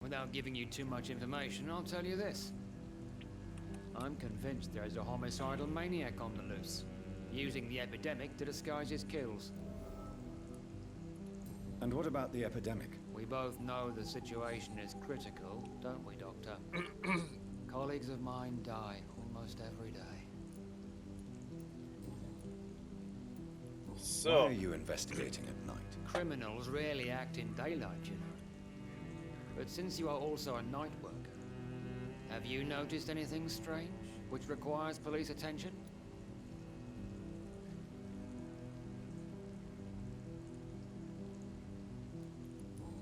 Without giving you too much information, I'll tell you this. I'm convinced there's a homicidal maniac on the loose, using the epidemic to disguise his kills. And what about the epidemic? We both know the situation is critical, don't we, Doctor? Colleagues of mine die almost every day. Why are you investigating at night? Criminals rarely act in daylight, you know. But since you are also a night worker, have you noticed anything strange which requires police attention?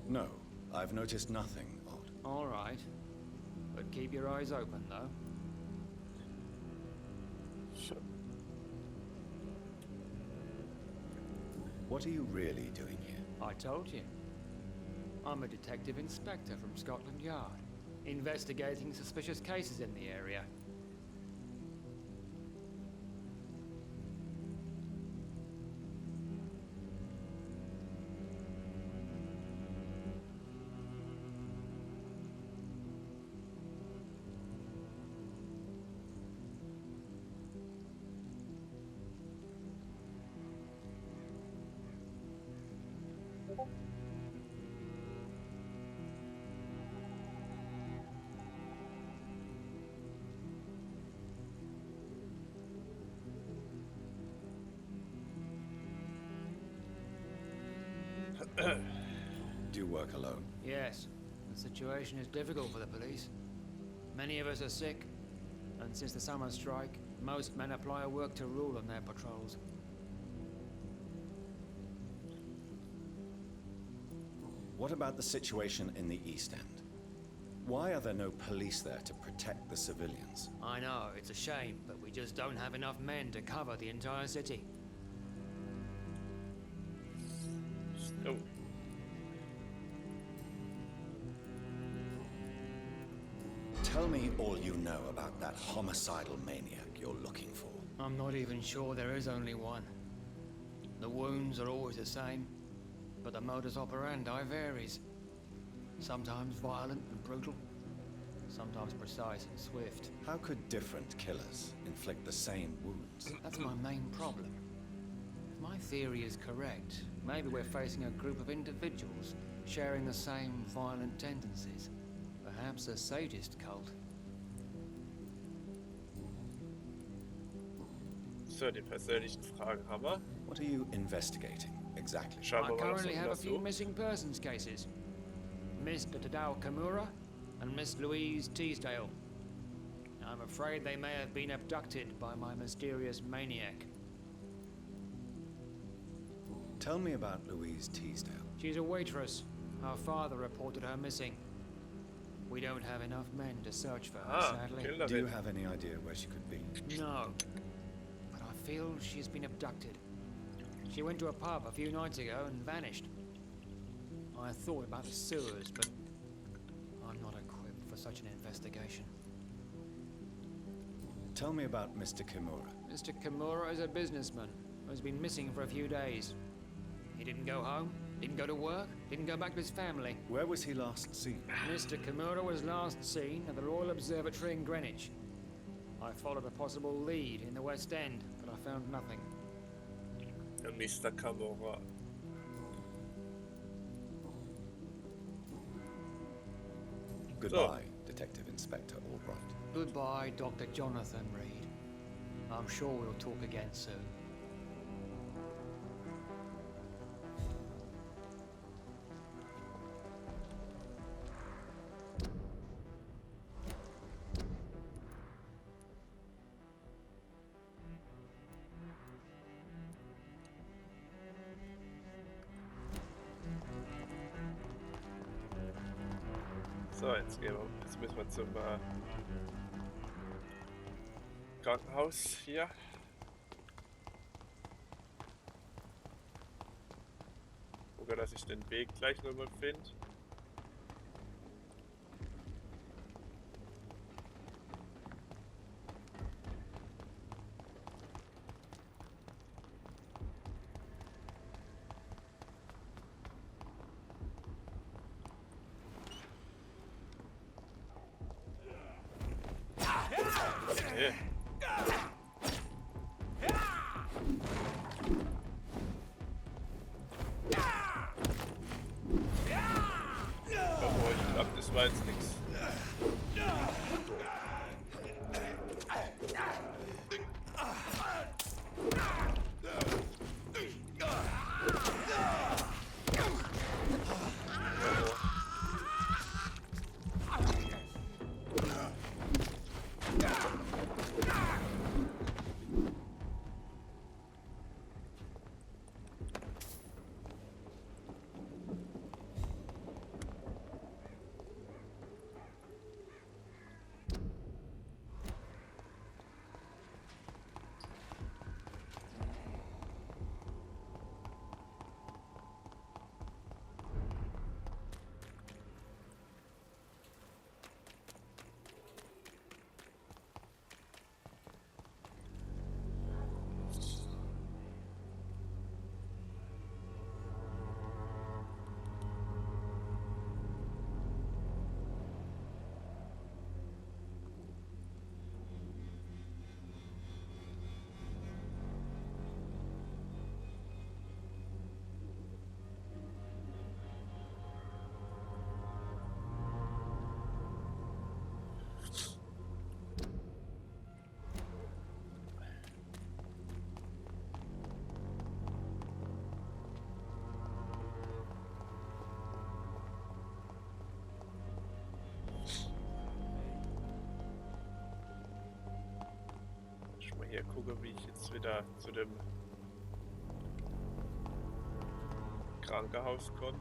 No, I've noticed nothing odd. All right. But keep your eyes open, though. Sure. What are you really doing here? I told you. I'm a detective inspector from Scotland Yard, investigating suspicious cases in the area. Do you work alone? Yes, the situation is difficult for the police. Many of us are sick, and since the summer strike, most men apply a work to rule on their patrols. What about the situation in the East End? Why are there no police there to protect the civilians? I know, it's a shame, but we just don't have enough men to cover the entire city. Oh. Tell me all you know about that homicidal maniac you're looking for. I'm not even sure there is only one. The wounds are always the same, but the modus operandi varies. Sometimes violent and brutal, sometimes precise and swift. How could different killers inflict the same wounds? That's my main problem. If my theory is correct, maybe we're facing a group of individuals sharing the same violent tendencies. Perhaps a sadist cult. So, die persönlichen Fragen haben wir. What are you investigating exactly? Schauen I wir mal, was currently er have a few untersucht. missing persons cases. Mr. Tadao Kimura and Miss Louise Teasdale. I'm afraid they may have been abducted by my mysterious maniac. Tell me about Louise Teasdale. She's a waitress. Her father reported her missing. We don't have enough men to search for her, sadly. Killerin. Do you have any idea where she could be? No. But I feel she's been abducted. She went to a pub a few nights ago and vanished. I thought about the sewers, but I'm not equipped for such an investigation. Tell me about Mr. Kimura. Mr. Kimura is a businessman who has been missing for a few days. He didn't go home, didn't go to work, didn't go back to his family. Where was he last seen? Mr. Kimura was last seen at the Royal Observatory in Greenwich. I followed a possible lead in the West End, but I found nothing. Mr. Kimura. Goodbye, Detective Inspector Albright. Goodbye, Dr. Jonathan Reed. I'm sure we'll talk again soon. So, jetzt müssen wir zum Krankenhaus hier. Gucke, dass ich den Weg gleich nochmal finde. Okay. Aber ich glaube, das war jetzt nichts. Hier gucke, wie ich jetzt wieder zu dem Krankenhaus komme.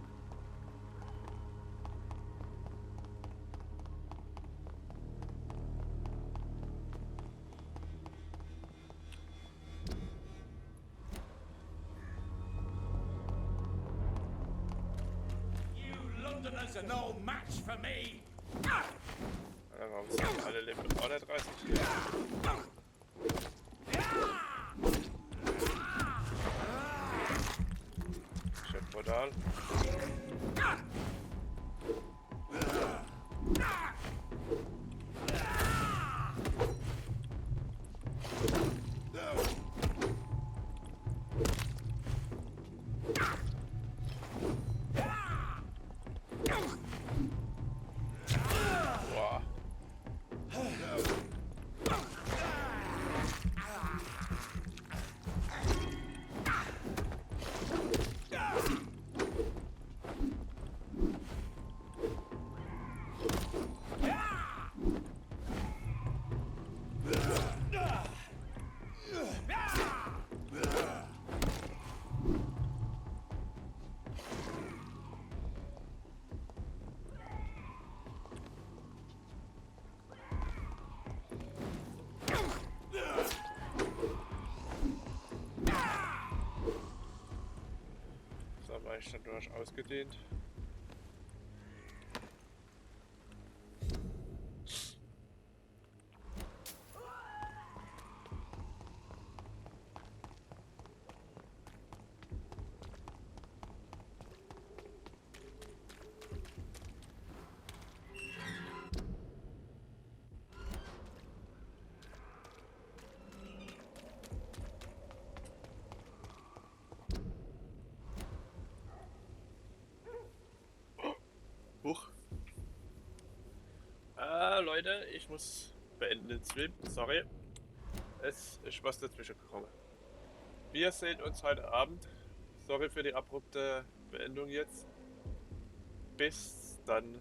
You Londoners are no match for me. Warum sind alle Leben auch nicht 30? Chefmodal. Boah. So, war ich dann durch ausgedehnt. Huch. Leute, ich muss beenden den Stream. Sorry. Es ist was dazwischen gekommen. Wir sehen uns heute Abend. Sorry für die abrupte Beendung jetzt. Bis dann.